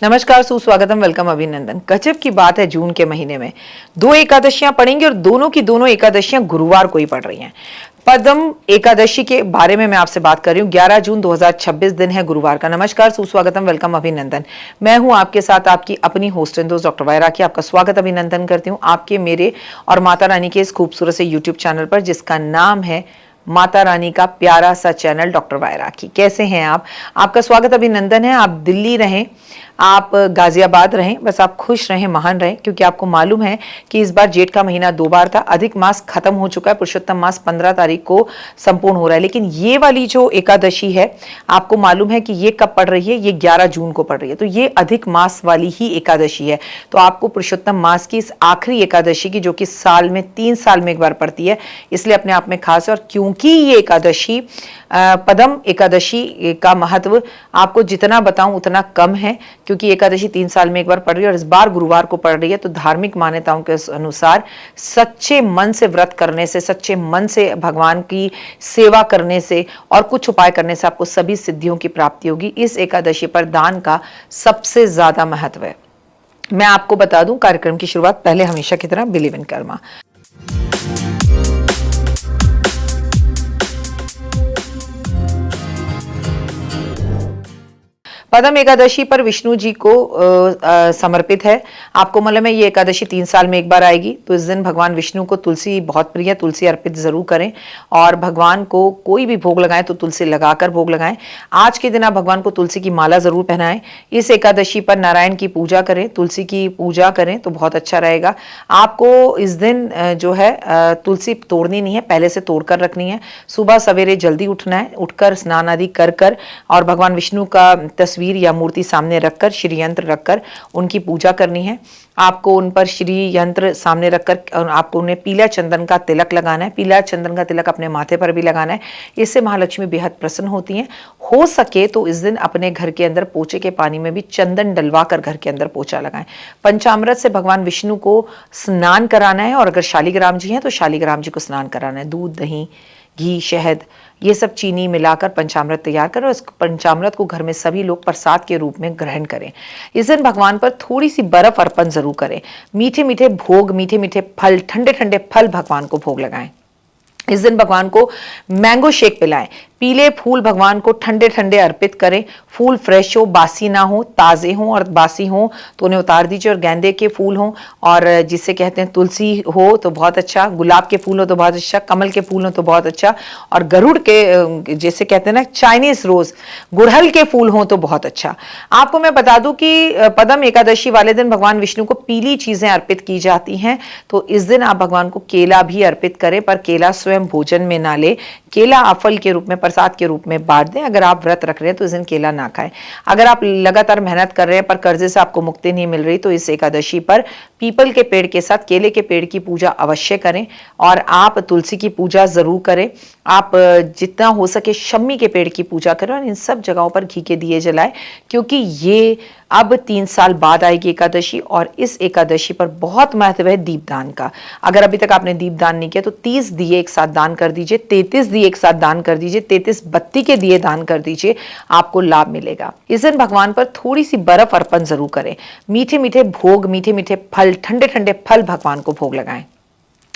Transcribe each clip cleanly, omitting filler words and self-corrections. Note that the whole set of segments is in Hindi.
नमस्कार, सुस्वागतम, वेलकम, अभिनंदन। गजब की बात है, जून के महीने में दो एकादशियां पड़ेंगी और दोनों की दोनों एकादशियां गुरुवार को ही पड़ रही हैं। पद्म एकादशी के बारे में मैं आपसे बात कर रही हूँ। 11 जून 2026 दिन है गुरुवार का। नमस्कार, सुस्वागतम, वेलकम, अभिनंदन। मैं हूं आपके साथ आपकी अपनी होस्ट एंड दोस्त डॉक्टर वायरा की। आपका स्वागत अभिनंदन करती हूँ आपके, मेरे और माता रानी के इस खूबसूरत से यूट्यूब चैनल पर, जिसका नाम है माता रानी का प्यारा सा चैनल डॉक्टर वायरा की। कैसे हैं आप? आपका स्वागत अभिनंदन है। आप दिल्ली रहें, आप गाजियाबाद रहें, बस आप खुश रहें, महान रहें, क्योंकि आपको मालूम है कि इस बार जेठ का महीना 2 बार था। अधिक मास खत्म हो चुका है, पुरुषोत्तम मास 15 तारीख को संपूर्ण हो रहा है। लेकिन ये वाली जो एकादशी है, आपको मालूम है कि ये कब पड़ रही है? ये 11 जून को पड़ रही है। तो ये अधिक मास वाली ही एकादशी है। तो आपको पुरुषोत्तम मास की इस आखिरी एकादशी की, जो कि साल में 3 साल में एक बार पड़ती है, इसलिए अपने आप में खास है। और क्योंकि ये एकादशी पद्म एकादशी का महत्व आपको जितना बताऊं उतना कम है, क्योंकि एकादशी 3 साल में एक बार पड़ रही है और इस बार गुरुवार को पड़ रही है। तो धार्मिक मान्यताओं के अनुसार सच्चे मन से व्रत करने से, सच्चे मन से भगवान की सेवा करने से और कुछ उपाय करने से आपको सभी सिद्धियों की प्राप्ति होगी। इस एकादशी पर दान का सबसे ज्यादा महत्व है। मैं आपको बता दूं, कार्यक्रम की शुरुआत पहले हमेशा की तरह बिलीव इन कर्मा। पद्म एकादशी पर विष्णु जी को समर्पित है। आपको मालूम है ये एकादशी 3 साल में एक बार आएगी। तो इस दिन भगवान विष्णु को तुलसी बहुत प्रिय है, तुलसी अर्पित जरूर करें। और भगवान को कोई भी भोग लगाएं तो तुलसी लगाकर भोग लगाएं। आज के दिन आप भगवान को तुलसी की माला जरूर पहनाएं। इस एकादशी पर नारायण की पूजा करें, तुलसी की पूजा करें तो बहुत अच्छा रहेगा। आपको इस दिन जो है तुलसी तोड़नी नहीं है, पहले से तोड़कर रखनी है। सुबह सवेरे जल्दी उठना है, उठकर स्नान आदि कर और भगवान विष्णु का तस्वीर या मूर्ति सामने रखकर, श्री यंत्र रखकर उनकी पूजा करनी है। आपको उन पर श्री यंत्र सामने रखकर आपको उन्हें पीला चंदन का तिलक लगाना है। पीला चंदन का तिलक अपने माथे पर भी लगाना है। इससे महालक्ष्मी बेहद प्रसन्न होती हैं। हो सके तो इस दिन अपने घर के अंदर पोछे के पानी में भी चंदन डलवा कर घर के अंदर पोछा लगाएं। पंचामृत से भगवान विष्णु को स्नान कराना है और अगर शालिग्राम जी हैं तो शालिग्राम जी को स्नान कराना है। दूध, दही, घी, शहद, ये सब चीनी मिलाकर पंचामृत तैयार करें और इस पंचामृत को घर में सभी लोग प्रसाद के रूप में ग्रहण करें। इस दिन भगवान पर थोड़ी सी बर्फ अर्पण जरूर करें। मीठे मीठे भोग, मीठे मीठे फल, ठंडे ठंडे फल भगवान को भोग लगाएं। इस दिन भगवान को मैंगो शेक पिलाएं। पीले फूल भगवान को ठंडे ठंडे अर्पित करें। फूल फ्रेश हो, बासी ना हो, ताज़े हों और बासी हों तो उन्हें उतार दीजिए। और गेंदे के फूल हों और जिसे कहते हैं तुलसी हो तो बहुत अच्छा, गुलाब के फूल हो तो बहुत अच्छा, कमल के फूल हो तो बहुत अच्छा, और गरुड़ के जैसे कहते हैं ना चाइनीज रोज, गुड़हल के फूल हों तो बहुत अच्छा। आपको मैं बता दूं कि पद्म एकादशी वाले दिन भगवान विष्णु को पीली चीजें अर्पित की जाती हैं। तो इस दिन आप भगवान को केला भी अर्पित करें, पर केला स्वयं भोजन में ना ले। केला आप फल के रूप में, प्रसाद के रूप में बांट दें। अगर आप व्रत रख रहे हैं तो इस दिन केला ना खाएं। अगर आप लगातार मेहनत कर रहे हैं पर कर्जे से आपको मुक्ति नहीं मिल रही तो इस एकादशी पर पीपल के पेड़ के साथ केले के पेड़ की पूजा अवश्य करें और आप तुलसी की पूजा जरूर करें। आप जितना हो सके शम्मी के पेड़ की पूजा करें और इन सब जगहों पर घी के दिए जलाएं, क्योंकि ये अब 3 साल बाद आएगी एकादशी और इस एकादशी पर बहुत महत्व है दीपदान का। अगर अभी तक आपने दीपदान नहीं किया तो 30 दिए एक साथ दान कर दीजिए, 33 दिए एक साथ दान कर दीजिए, 33 बत्ती के दिए दान कर दीजिए, आपको लाभ मिलेगा। इस दिन भगवान पर थोड़ी सी बर्फ अर्पण जरूर करें। मीठे मीठे भोग, मीठे मीठे फल, ठंडे ठंडे फल भगवान को भोग लगाएं।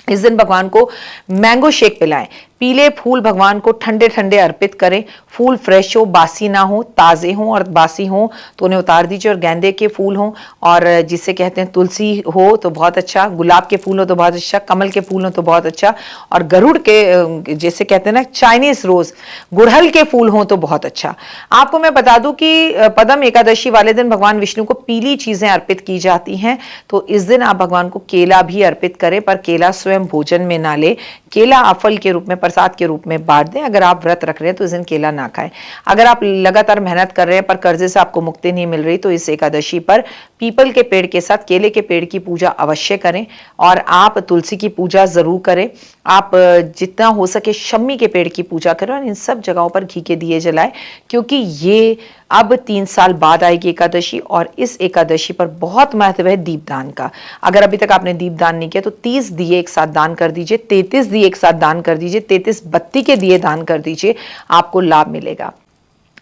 इस दिन भगवान को मैंगो शेक पिलाएं। पीले फूल भगवान को ठंडे ठंडे अर्पित करें। फूल फ्रेश हो, बासी ना हो, ताज़े हों और बासी हों तो उन्हें उतार दीजिए। और गेंदे के फूल हों और जिसे कहते हैं तुलसी हो तो बहुत अच्छा, गुलाब के फूल हो तो बहुत अच्छा, कमल के फूल हो तो बहुत अच्छा, और गरुड़ के जैसे कहते हैं ना चाइनीज रोज, गुड़हल के फूल हों तो बहुत अच्छा। आपको मैं बता दूं कि पद्म एकादशी वाले दिन भगवान विष्णु को पीली चीजें अर्पित की जाती हैं। तो इस दिन आप भगवान को केला भी अर्पित करें, पर केला स्वयं भोजन में ना ले। केला आप फल के रूप में, प्रसाद के रूप में बांट दें। अगर आप व्रत रख रहे हैं तो इस दिन केला ना खाएं। अगर आप लगातार मेहनत कर रहे हैं पर कर्जे से आपको मुक्ति नहीं मिल रही तो इस एकादशी पर पीपल के पेड़ के साथ केले के पेड़ की पूजा अवश्य करें और आप तुलसी की पूजा जरूर करें। आप जितना हो सके शम्मी के पेड़ की पूजा करें और इन सब जगहों पर घी के दिए जलाएं, क्योंकि ये अब 3 साल बाद आएगी एकादशी और इस एकादशी पर बहुत महत्व है दीपदान का। अगर अभी तक आपने दीपदान नहीं किया तो 30 दिए एक साथ दान कर दीजिए, 33 दिए एक साथ दान कर दीजिए, 33 बत्ती के दिए दान कर दीजिए, आपको लाभ मिलेगा।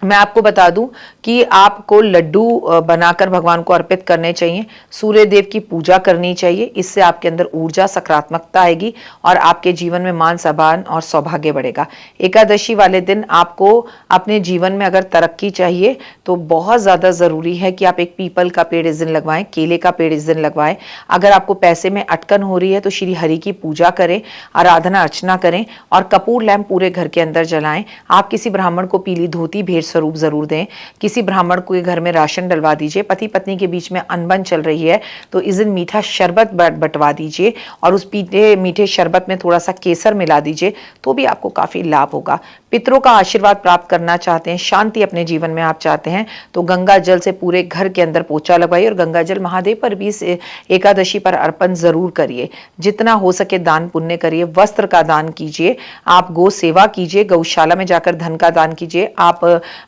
मैं आपको बता दूं कि आपको लड्डू बनाकर भगवान को अर्पित करने चाहिए, सूर्य देव की पूजा करनी चाहिए। इससे आपके अंदर ऊर्जा, सकारात्मकता आएगी और आपके जीवन में मान सम्मान और सौभाग्य बढ़ेगा। एकादशी वाले दिन आपको अपने जीवन में अगर तरक्की चाहिए तो बहुत ज़्यादा ज़रूरी है कि आप एक पीपल का पेड़ इस दिन लगवाएं, केले का पेड़ इस दिन लगवाएं। अगर आपको पैसे में अटकन हो रही है तो श्री हरि की पूजा करें, आराधना अर्चना करें और कपूर लैंप पूरे घर के अंदर जलाएं। आप किसी ब्राह्मण को पीली धोती भेंट स्वरूप जरूर दें। किसी ब्राह्मण को घर में राशन डलवा दीजिए। पति पत्नी के बीच में अनबन चल रही है तो इस दिन मीठा शरबत बंटवा दीजिए और उस मीठे शरबत में थोड़ा सा केसर मिला दीजिए, तो भी आपको काफी लाभ होगा। पितरों का आशीर्वाद प्राप्त करना चाहते हैं, शांति अपने जीवन में आप चाहते हैं, तो गंगा जल से पूरे घर के अंदर पोछा लगवाइए और गंगा जल महादेव पर भी इस एकादशी पर अर्पण जरूर करिए। जितना हो सके दान पुण्य करिए, वस्त्र का दान कीजिए, आप गौ सेवा कीजिए, गौशाला में जाकर धन का दान कीजिए, आप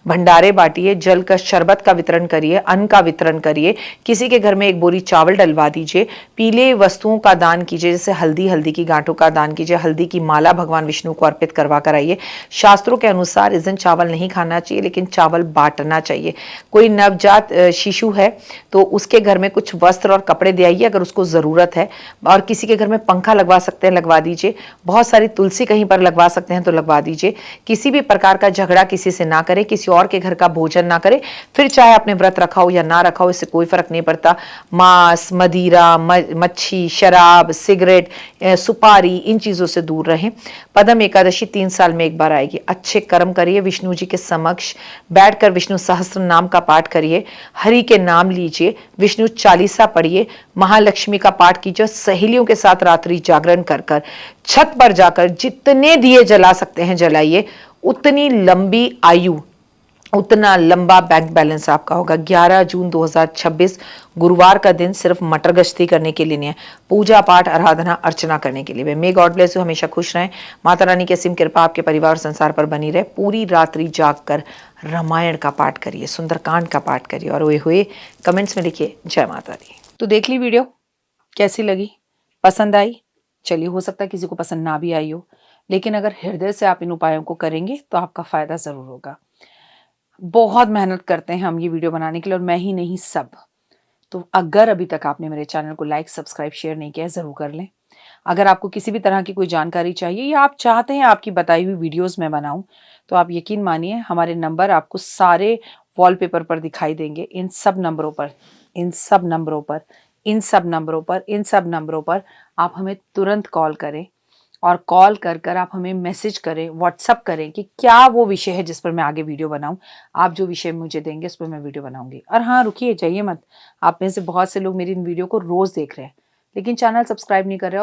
भंडारे बांटिए, जल का शरबत का वितरण करिए, अन्न का वितरण करिए, किसी के घर में एक बोरी चावल डलवा दीजिए, पीले वस्तुओं का दान कीजिए, जैसे हल्दी, हल्दी की गांठों का दान कीजिए, हल्दी की माला भगवान विष्णु को अर्पित करवा कर आइए। शास्त्रों के अनुसार इस दिन चावल नहीं खाना चाहिए, लेकिन चावल बांटना चाहिए। कोई नवजात शिशु है तो उसके घर में कुछ वस्त्र और कपड़े दे आइए अगर उसको जरूरत है, और किसी के घर में पंखा लगवा सकते हैं लगवा दीजिए, बहुत सारी तुलसी कहीं पर लगवा सकते हैं तो लगवा दीजिए। किसी भी प्रकार का झगड़ा किसी से ना करें, किसी और के घर का भोजन ना करें, फिर चाहे आपने व्रत रखा हो या ना रखा हो, इससे कोई फर्क नहीं पड़ता। मांस, मदिरा, मच्छी, शराब, सिगरेट, सुपारी, इन चीजों से दूर रहें। पदम एकादशी 3 साल में एक बार आएगी। अच्छे कर्म करिए, विष्णु जी के समक्ष बैठकर विष्णु सहस्त्र नाम का पाठ करिए, हरि के नाम लीजिए, विष्णु चालीसा पढ़िए, महालक्ष्मी का पाठ कीजिए, सहेलियों के साथ रात्रि जागरण कर कर छत पर जाकर जितने दिए जला सकते हैं जलाइए। उतनी लंबी आयु, उतना लंबा बैंक बैलेंस आपका होगा। 11 जून 2026 गुरुवार का दिन सिर्फ मटर गश्ती करने के लिए नहीं है, पूजा पाठ, आराधना, अर्चना करने के लिए। मे गॉड ब्लेस यू, हमेशा खुश रहें। माता रानी की असीम कृपा आपके परिवार और संसार पर बनी रहे। पूरी रात्रि जागकर रामायण का पाठ करिए, सुंदरकांड का पाठ करिए और वे हुए कमेंट्स में लिखिए जय माता दी। तो देख ली वीडियो, कैसी लगी, पसंद आई? चलिए, हो सकता है किसी को पसंद ना भी आई हो, लेकिन अगर हृदय से आप इन उपायों को करेंगे तो आपका फायदा जरूर होगा। बहुत मेहनत करते हैं हम ये वीडियो बनाने के लिए, और मैं ही नहीं, सब। तो अगर अभी तक आपने मेरे चैनल को लाइक, सब्सक्राइब, शेयर नहीं किया है, जरूर कर लें। अगर आपको किसी भी तरह की कोई जानकारी चाहिए या आप चाहते हैं आपकी बताई हुई वीडियोस मैं बनाऊं, तो आप यकीन मानिए हमारे नंबर आपको सारे वॉलपेपर पर दिखाई देंगे। इन सब नंबरों पर, इन सब नंबरों पर, इन सब नंबरों पर, इन सब नंबरों पर आप हमें तुरंत कॉल करें, और कॉल कर कर आप हमें मैसेज करें, व्हाट्सअप करें कि क्या वो विषय है जिस पर मैं आगे वीडियो बनाऊं। आप जो विषय मुझे देंगे उस पर मैं वीडियो बनाऊंगी। और हाँ, रुकिए, जाइए मत। आप में से बहुत से लोग मेरी इन वीडियो को रोज देख रहे हैं लेकिन चैनल सब्सक्राइब नहीं कर रहे।